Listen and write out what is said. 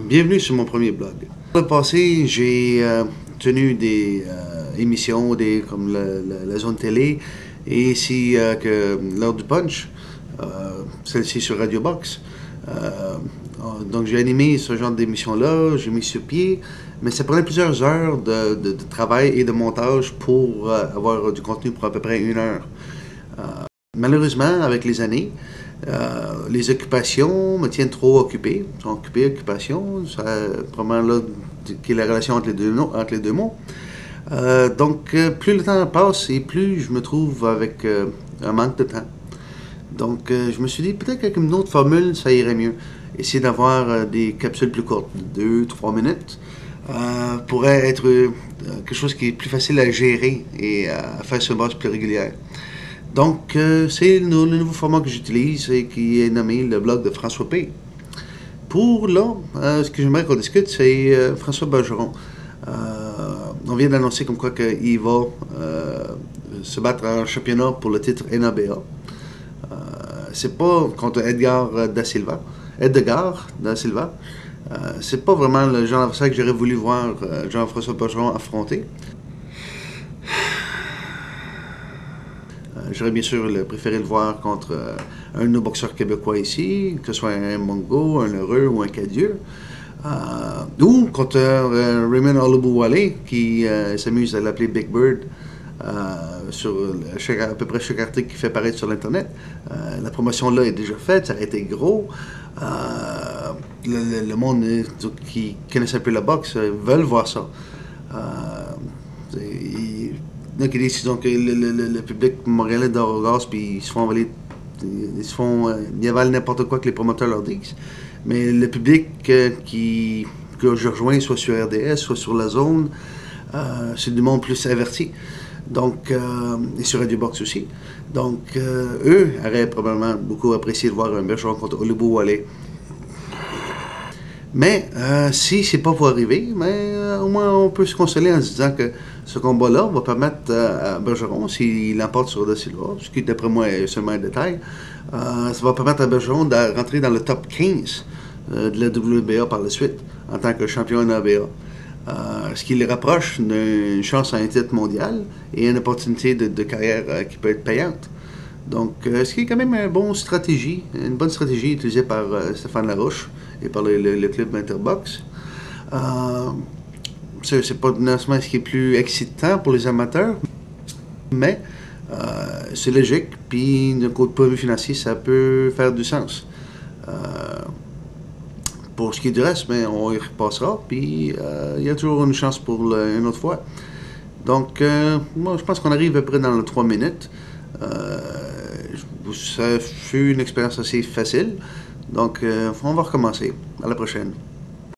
Bienvenue sur mon premier blog. Dans le passé, j'ai tenu des émissions comme la zone télé et ici que l'heure du punch, celle-ci sur Radio Box. Donc j'ai animé ce genre d'émission-là, j'ai mis sur pied, mais ça prenait plusieurs heures de travail et de montage pour avoir du contenu pour à peu près 1 heure. Malheureusement, avec les années, les occupations me tiennent trop occupé. Occupation, ça probablement là qui est la relation entre les deux mots. Donc, plus le temps passe et plus je me trouve avec un manque de temps. Donc, je me suis dit peut-être qu'avec une autre formule, ça irait mieux. Essayer d'avoir des capsules plus courtes, 2-3 minutes, pourrait être quelque chose qui est plus facile à gérer et à faire sur une base plus régulière. Donc, c'est le nouveau format que j'utilise et qui est nommé le blog de François P. Pour là, ce que j'aimerais qu'on discute, c'est François Bergeron. On vient d'annoncer comme quoi qu'il va se battre en championnat pour le titre NABA. C'est pas contre Edgar da Silva. C'est pas vraiment le genre d'adversaire que j'aurais voulu voir Jean-François Bergeron affronter. J'aurais bien sûr préféré le voir contre un de nos boxeurs québécois ici, que ce soit un Mongo, un Lheureux ou un Cadieux. Ou contre Raymond Olubuwale, qui s'amuse à l'appeler Big Bird sur à peu près chaque article qu'il fait paraître sur l'Internet. La promotion là est déjà faite, ça a été gros. Le monde qui connaissait un peu la boxe veulent voir ça. Donc, ils disent que le public montréalais dort au gaz, puis ils se font avaler, ils avalent n'importe quoi que les promoteurs leur disent. Mais le public que je rejoins, soit sur RDS, soit sur la zone, c'est du monde plus averti. Donc, et sur Radio Box aussi. Donc, eux auraient probablement beaucoup apprécié de voir un Bergeron contre Olubuwale. Mais si c'est pas pour arriver, mais au moins on peut se consoler en se disant que ce combat-là va permettre à Bergeron, s'il l'emporte sur Da Silva, ce qui d'après moi est seulement un détail, ça va permettre à Bergeron de rentrer dans le top 15 de la WBA par la suite, en tant que champion NABA. Ce qui les rapproche d'une chance à un titre mondial et une opportunité de carrière qui peut être payante. Donc, ce qui est quand même une bonne stratégie utilisée par Stéphane Larouche et par le club Interbox. C'est pas nécessairement ce qui est plus excitant pour les amateurs, mais c'est logique, puis d'un côté point de vue financier, ça peut faire du sens. Pour ce qui est du reste, mais on y repassera, puis il y a toujours une chance pour une autre fois. Donc, moi, je pense qu'on arrive à peu près dans les 3 minutes. Ça fut une expérience assez facile. Donc, on va recommencer. À la prochaine.